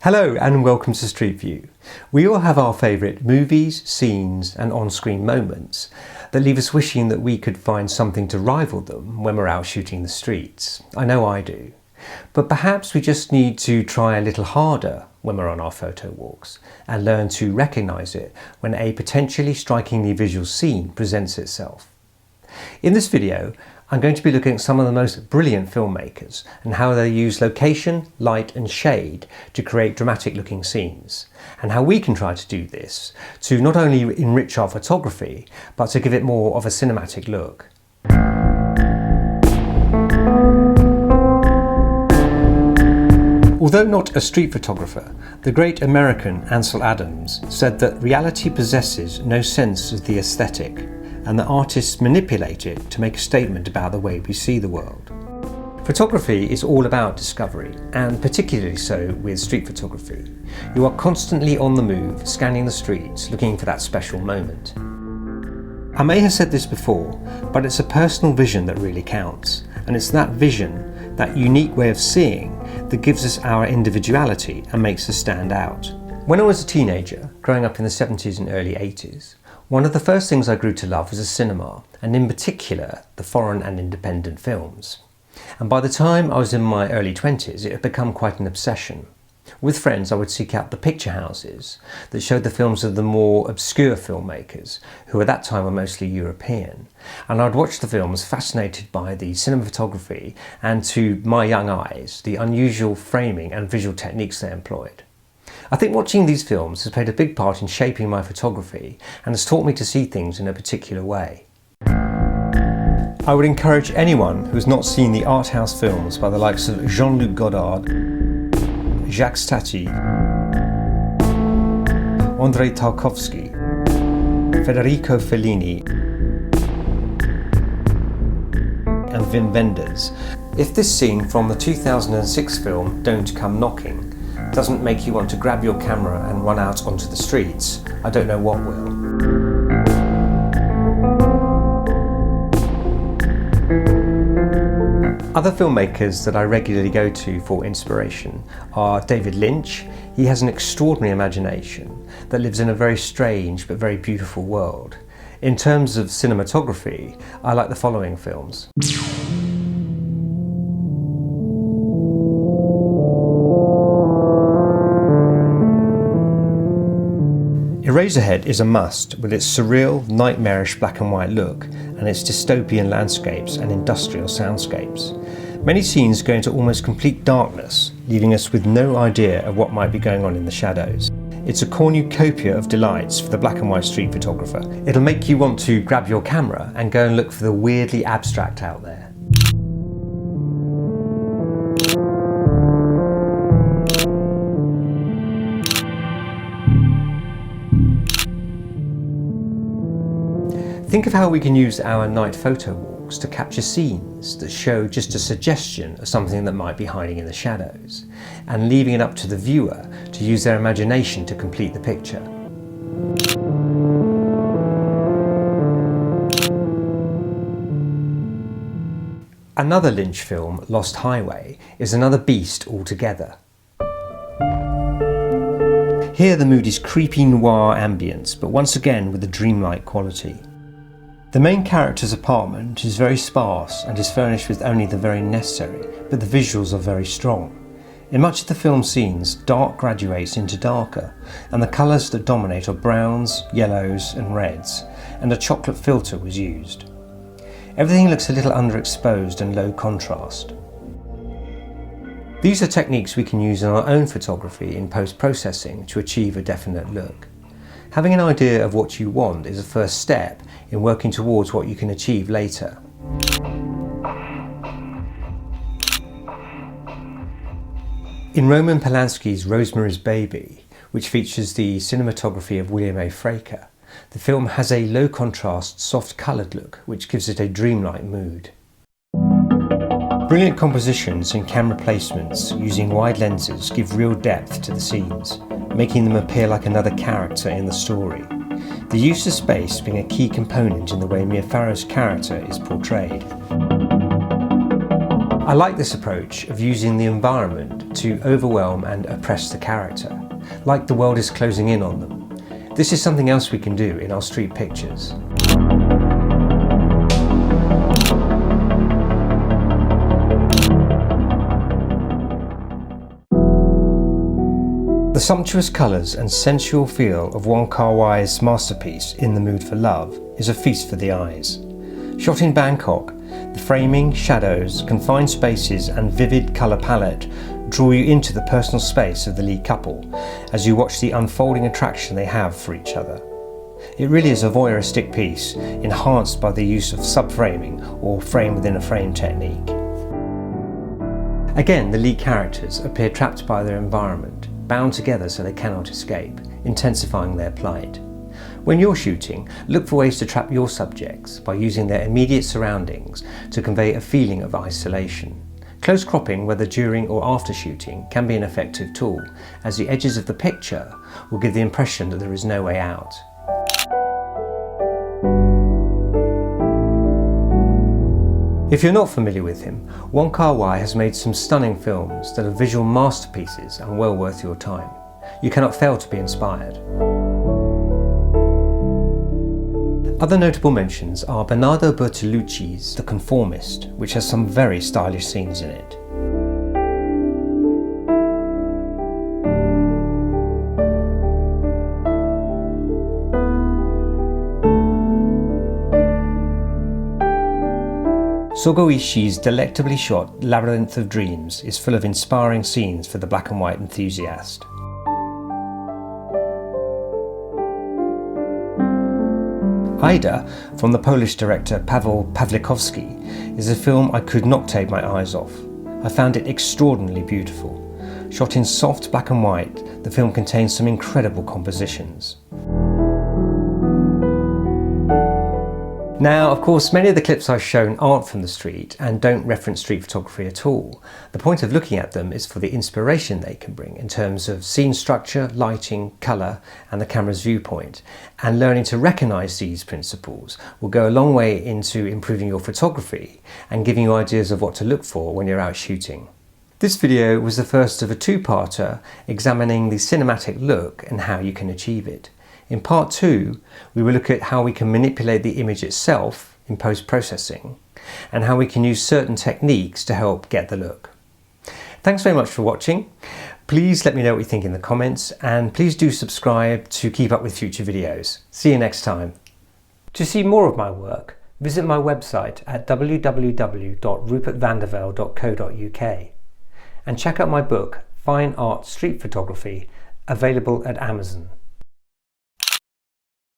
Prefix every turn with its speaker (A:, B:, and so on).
A: Hello and welcome to Street View. We all have our favourite movies, scenes and on-screen moments that leave us wishing that we could find something to rival them when we're out shooting the streets. I know I do. But perhaps we just need to try a little harder when we're on our photo walks and learn to recognise it when a potentially strikingly visual scene presents itself. In this video, I'm going to be looking at some of the most brilliant filmmakers and how they use location, light and shade to create dramatic looking scenes, and how we can try to do this to not only enrich our photography, but to give it more of a cinematic look. Although not a street photographer, the great American Ansel Adams said that reality possesses no sense of the aesthetic, and that artists manipulate it to make a statement about the way we see the world. Photography is all about discovery, and particularly so with street photography. You are constantly on the move, scanning the streets, looking for that special moment. I may have said this before, but it's a personal vision that really counts, and it's that vision, that unique way of seeing, that gives us our individuality and makes us stand out. When I was a teenager, growing up in the 70s and early 80s, one of the first things I grew to love was the cinema, and in particular, the foreign and independent films. And by the time I was in my early 20s, it had become quite an obsession. With friends, I would seek out the picture houses that showed the films of the more obscure filmmakers, who at that time were mostly European. And I'd watch the films fascinated by the cinematography and, to my young eyes, the unusual framing and visual techniques they employed. I think watching these films has played a big part in shaping my photography and has taught me to see things in a particular way. I would encourage anyone who has not seen the art house films by the likes of Jean-Luc Godard, Jacques Tati, Andrei Tarkovsky, Federico Fellini and Wim Wenders. If this scene from the 2006 film Don't Come Knocking doesn't make you want to grab your camera and run out onto the streets, I don't know what will. Other filmmakers that I regularly go to for inspiration are David Lynch. He has an extraordinary imagination that lives in a very strange but very beautiful world. In terms of cinematography, I like the following films. Eraserhead is a must, with its surreal, nightmarish black and white look and its dystopian landscapes and industrial soundscapes. Many scenes go into almost complete darkness, leaving us with no idea of what might be going on in the shadows. It's a cornucopia of delights for the black and white street photographer. It'll make you want to grab your camera and go and look for the weirdly abstract out there. Think of how we can use our night photo walks to capture scenes that show just a suggestion of something that might be hiding in the shadows, and leaving it up to the viewer to use their imagination to complete the picture. Another Lynch film, Lost Highway, is another beast altogether. Here the mood is creepy noir ambience, but once again with a dreamlike quality. The main character's apartment is very sparse and is furnished with only the very necessary, but the visuals are very strong. In much of the film scenes, dark graduates into darker, and the colours that dominate are browns, yellows and reds, and a chocolate filter was used. Everything looks a little underexposed and low contrast. These are techniques we can use in our own photography in post-processing to achieve a definite look. Having an idea of what you want is a first step in working towards what you can achieve later. In Roman Polanski's Rosemary's Baby, which features the cinematography of William A. Fraker, the film has a low contrast, soft coloured look which gives it a dreamlike mood. Brilliant compositions and camera placements using wide lenses give real depth to the scenes, making them appear like another character in the story. The use of space being a key component in the way Mia Farrow's character is portrayed. I like this approach of using the environment to overwhelm and oppress the character, like the world is closing in on them. This is something else we can do in our street pictures. The sumptuous colours and sensual feel of Wong Kar-wai's masterpiece In the Mood for Love is a feast for the eyes. Shot in Bangkok, the framing, shadows, confined spaces and vivid colour palette draw you into the personal space of the lead couple as you watch the unfolding attraction they have for each other. It really is a voyeuristic piece, enhanced by the use of subframing or frame within a frame technique. Again, the lead characters appear trapped by their environment, bound together so they cannot escape, intensifying their plight. When you're shooting, look for ways to trap your subjects by using their immediate surroundings to convey a feeling of isolation. Close cropping, whether during or after shooting, can be an effective tool, as the edges of the picture will give the impression that there is no way out. If you're not familiar with him, Wong Kar-wai has made some stunning films that are visual masterpieces and well worth your time. You cannot fail to be inspired. Other notable mentions are Bernardo Bertolucci's The Conformist, which has some very stylish scenes in it. Sogo Ishii's delectably shot Labyrinth of Dreams is full of inspiring scenes for the black and white enthusiast. Ida, from the Polish director Paweł Pawlikowski, is a film I could not take my eyes off. I found it extraordinarily beautiful. Shot in soft black and white, the film contains some incredible compositions. Now, of course, many of the clips I've shown aren't from the street and don't reference street photography at all. The point of looking at them is for the inspiration they can bring in terms of scene structure, lighting, colour and the camera's viewpoint. And learning to recognise these principles will go a long way into improving your photography and giving you ideas of what to look for when you're out shooting. This video was the first of a two-parter examining the cinematic look and how you can achieve it. In part 2, we will look at how we can manipulate the image itself in post-processing and how we can use certain techniques to help get the look. Thanks very much for watching. Please let me know what you think in the comments and please do subscribe to keep up with future videos. See you next time. To see more of my work, visit my website at www.rupertvandervelde.co.uk and check out my book, Fine Art Street Photography, available at Amazon.